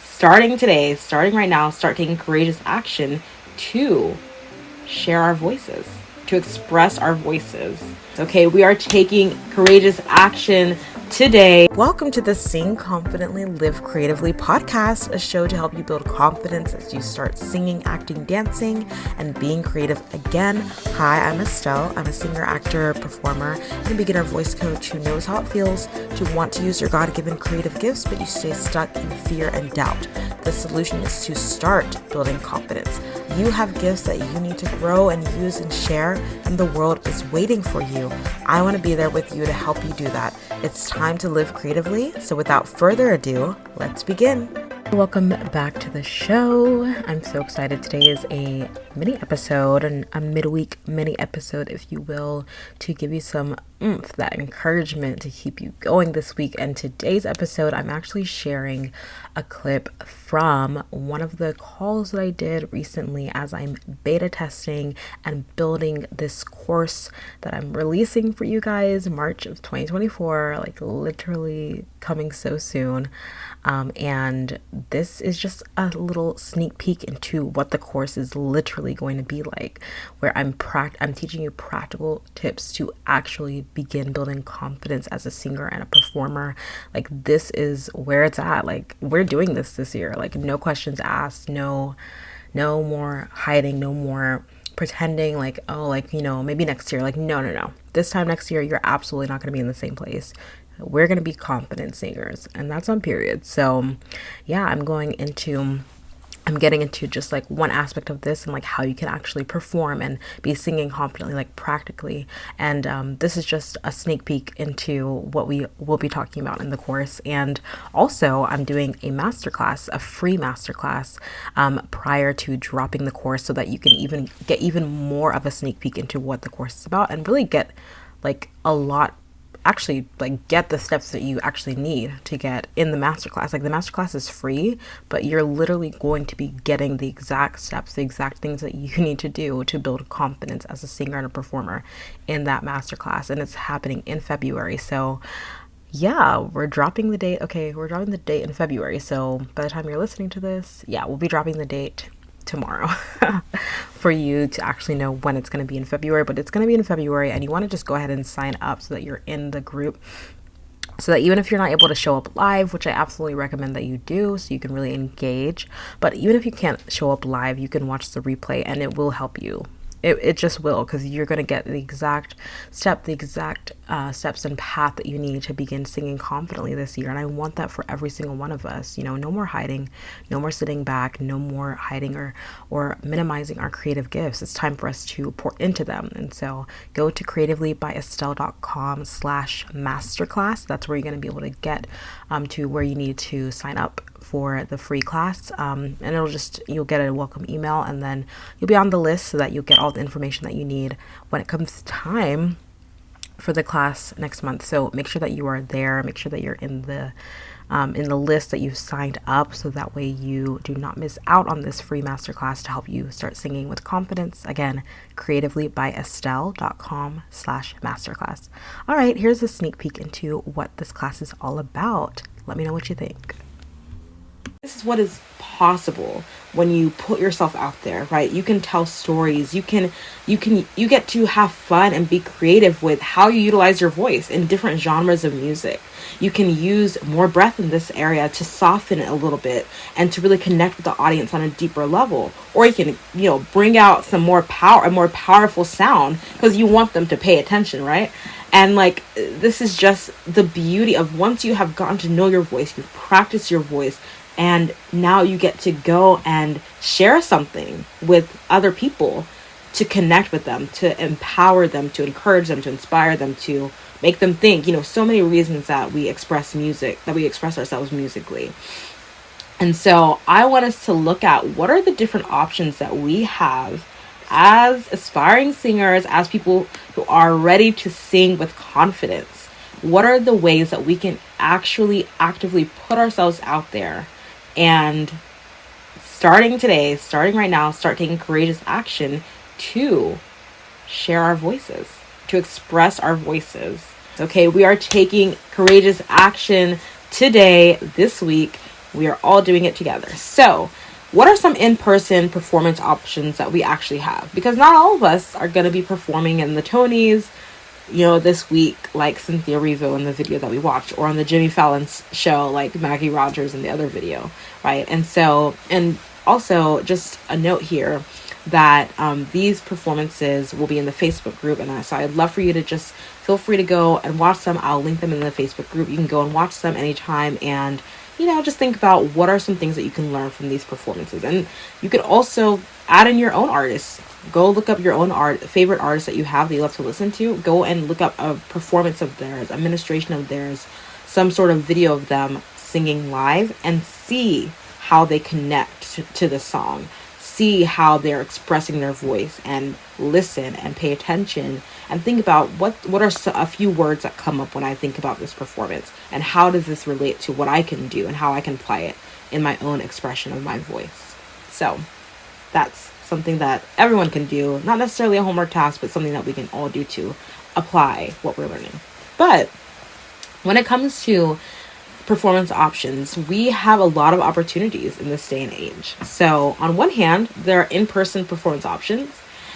starting today, starting right now, start taking courageous action to share our voices, to express our voices. Okay, we are taking courageous action today. Welcome to the Sing Confidently, Live Creatively podcast, a show to help you build confidence as you start singing, acting, dancing, and being creative again. Hi, I'm Estelle. I'm a singer, actor, performer, and beginner voice coach who knows how it feels to want to use your God-given creative gifts, but you stay stuck in fear and doubt. The solution is to start building confidence. You have gifts that you need to grow and use and share, and the world is waiting for you. I want to be there with you to help you do that. It's time to live creatively. So without further ado, let's begin. Welcome back to the show. I'm so excited. Today is a mini episode, and a midweek mini episode, if you will, to give you some oomph, that encouragement to keep you going this week. And today's episode, I'm actually sharing a clip from one of the calls that I did recently as I'm beta testing and building this course that I'm releasing for you guys March of 2024, like literally coming so soon. And this is just a little sneak peek into what the course is literally going to be like, where I'm teaching you practical tips to actually begin building confidence as a singer and a performer. Like, this is where it's at. Like, we're doing this year. Like, no questions asked, no more hiding, no more pretending like, oh, like, maybe next year. Like, no. This time next year, you're absolutely not going to be in the same place. We're going to be confident singers, and that's on period. So yeah, I'm getting into just like one aspect of this and like how you can actually perform and be singing confidently, like practically. And this is just a sneak peek into what we will be talking about in the course. And also, I'm doing a masterclass, a free masterclass, prior to dropping the course, so that you can get even more of a sneak peek into what the course is about and really get like a lot. Actually, like, get the steps that you actually need to get in the masterclass. Like, the masterclass is free, but you're literally going to be getting the exact steps, the exact things that you need to do to build confidence as a singer and a performer in that masterclass. And it's happening in February. So yeah, we're dropping the date. Okay, we're dropping the date in February. So by the time you're listening to this, yeah, we'll be dropping the date tomorrow for you to actually know when it's going to be in February. But it's going to be in February, and you want to just go ahead and sign up so that you're in the group, so that even if you're not able to show up live, which I absolutely recommend that you do, so you can really engage, but even if you can't show up live, you can watch the replay and it will help you. It just will, because you're going to get the exact steps and path that you need to begin singing confidently this year. And I want that for every single one of us. No more hiding, no more sitting back, no more hiding or minimizing our creative gifts. It's time for us to pour into them. And so go to creativelybyestelle.com/masterclass. That's where you're going to be able to get to where you need to sign up for the free class, and you'll get a welcome email, and then you'll be on the list so that you'll get all the information that you need when it comes time for the class next month. So make sure that you are there, make sure that you're in the list, that you've signed up, so that way you do not miss out on this free masterclass to help you start singing with confidence. Again, creativelybyestelle.com/masterclass. All right, here's a sneak peek into what this class is all about. Let me know what you think. This is what is possible when you put yourself out there, right? You can tell stories. You get to have fun and be creative with how you utilize your voice in different genres of music. You can use more breath in this area to soften it a little bit and to really connect with the audience on a deeper level. Or you can, bring out some more power, a more powerful sound, because you want them to pay attention, right? And like, this is just the beauty of, once you have gotten to know your voice, you've practiced your voice, and now you get to go and share something with other people, to connect with them, to empower them, to encourage them, to inspire them, to make them think. So many reasons that we express ourselves musically. And so I want us to look at what are the different options that we have as aspiring singers, as people who are ready to sing with confidence. What are the ways that we can actually actively put ourselves out there and starting right now, start taking courageous action to share our voices, to express our voices. Okay, we are taking courageous action today, this week, We are all doing it together. So what are some in-person performance options that we actually have? Because not all of us are going to be performing in the Tonys, this week, like Cynthia Erivo in the video that we watched, or on the Jimmy Fallon show, like Maggie Rogers in the other video, right? And also just a note here that these performances will be in the Facebook group, and so I'd love for you to just feel free to go and watch them. I'll link them in the Facebook group. You can go and watch them anytime, and just think about what are some things that you can learn from these performances. And you could also add in your own artists. Go look up your own favorite artists that you have that you love to listen to. Go and look up a performance of theirs, a ministration of theirs, some sort of video of them singing live, and see how they connect to the song. See how they're expressing their voice, and listen and pay attention and think about what are a few words that come up when I think about this performance, and how does this relate to what I can do and how I can apply it in my own expression of my voice. So that's something that everyone can do, not necessarily a homework task, but something that we can all do to apply what we're learning. But when it comes to performance options, we have a lot of opportunities in this day and age. So on one hand, there are in-person performance options,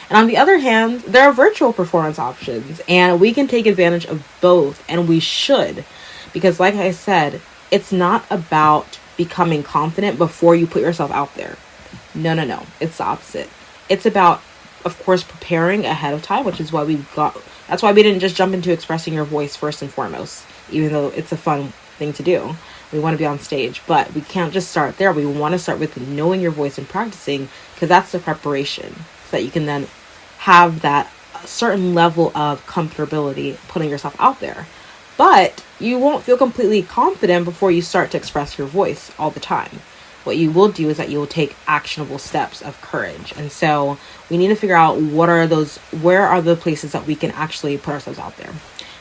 and on the other hand, there are virtual performance options, and we can take advantage of both, and we should, because like I said, it's not about becoming confident before you put yourself out there. No. It's the opposite. It's about, of course, preparing ahead of time, which is why that's why we didn't just jump into expressing your voice first and foremost, even though it's a fun thing to do. We want to be on stage, but we can't just start there. We want to start with knowing your voice and practicing, because that's the preparation, so that you can then have that certain level of comfortability putting yourself out there. But you won't feel completely confident before you start to express your voice all the time. What you will do is that you will take actionable steps of courage. And so we need to figure out where are the places that we can actually put ourselves out there.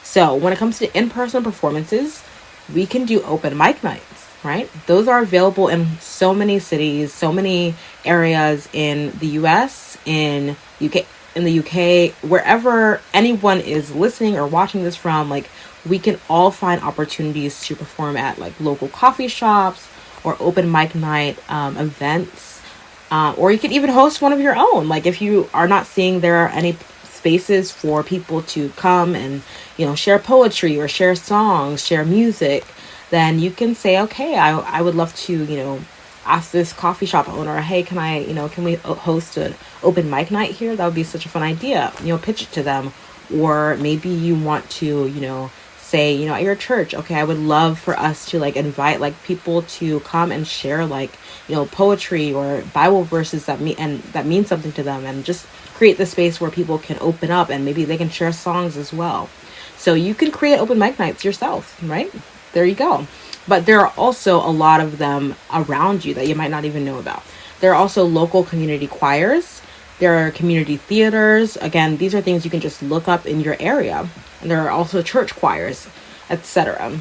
So when it comes to in-person performances, we can do open mic nights, right? Those are available in so many cities, so many areas in the US, in the UK, wherever anyone is listening or watching this from, like, we can all find opportunities to perform at like local coffee shops or open mic night events, or you could even host one of your own. Like, if you are not seeing there are any spaces for people to come and share poetry or share songs, share music, then you can say, okay, I would love to ask this coffee shop owner, hey, can we host an open mic night here? That would be such a fun idea. Pitch it to them. Or maybe you want to say, at your church, okay, I would love for us to like invite like people to come and share like poetry or Bible verses that mean something to them, and just create the space where people can open up and maybe they can share songs as well. So you can create open mic nights yourself, right? There you go. But there are also a lot of them around you that you might not even know about. There are also local community choirs. There are community theaters. Again, these are things you can just look up in your area. And there are also church choirs, etc.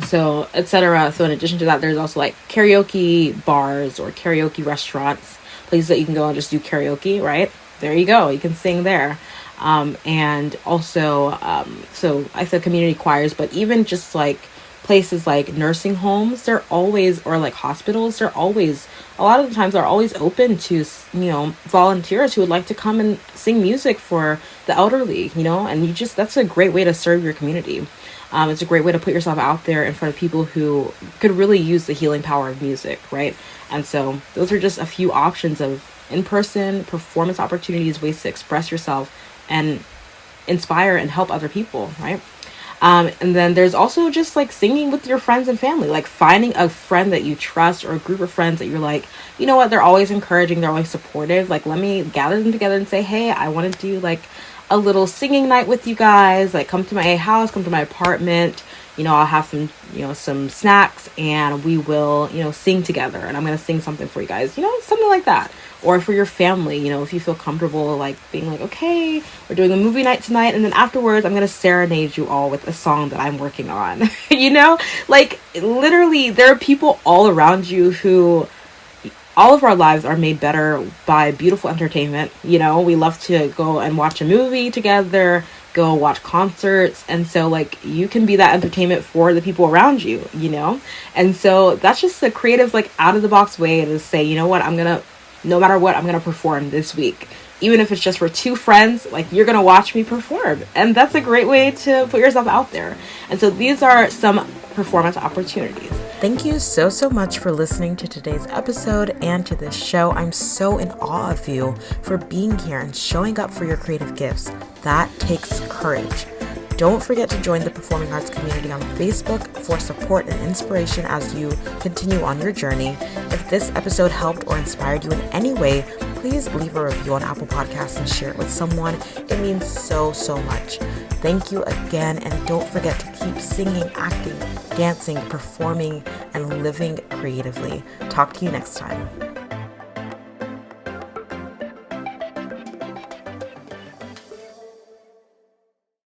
So in addition to that, there's also like karaoke bars or karaoke restaurants, places that you can go and just do karaoke, right? There you go. You can sing there. And also, so I said community choirs, but even just like places like nursing homes, they're always, or like hospitals, they're always, a lot of the times are always open to, volunteers who would like to come and sing music for the elderly, and that's a great way to serve your community. It's a great way to put yourself out there in front of people who could really use the healing power of music, right? And so those are just a few options of in-person performance opportunities, ways to express yourself and inspire and help other people, right? And then there's also just like singing with your friends and family, like finding a friend that you trust or a group of friends that you're like, you know what, they're always encouraging, they're always supportive. Like, let me gather them together and say, hey, I want to do like a little singing night with you guys. Like, come to my house, come to my apartment. I'll have some, some snacks, and we will, sing together, and I'm going to sing something for you guys, something like that. Or for your family, if you feel comfortable, like being like, okay, we're doing a movie night tonight, and then afterwards I'm going to serenade you all with a song that I'm working on. Like, literally there are people all around you who all of our lives are made better by beautiful entertainment. You know, we love to go and watch a movie together, go watch concerts. And so like you can be that entertainment for the people around you, you know? And so that's just a creative, like out of the box way to say, you know what, no matter what, I'm going to perform this week. Even if it's just for 2 friends, like you're going to watch me perform. And that's a great way to put yourself out there. And so these are some performance opportunities. Thank you so much for listening to today's episode and to this show. I'm so in awe of you for being here and showing up for your creative gifts. That takes courage. Don't forget to join the Performing Arts community on Facebook for support and inspiration as you continue on your journey. If this episode helped or inspired you in any way, please leave a review on Apple Podcasts and share it with someone. It means so much. Thank you again, and don't forget to keep singing, acting, dancing, performing, and living creatively. Talk to you next time.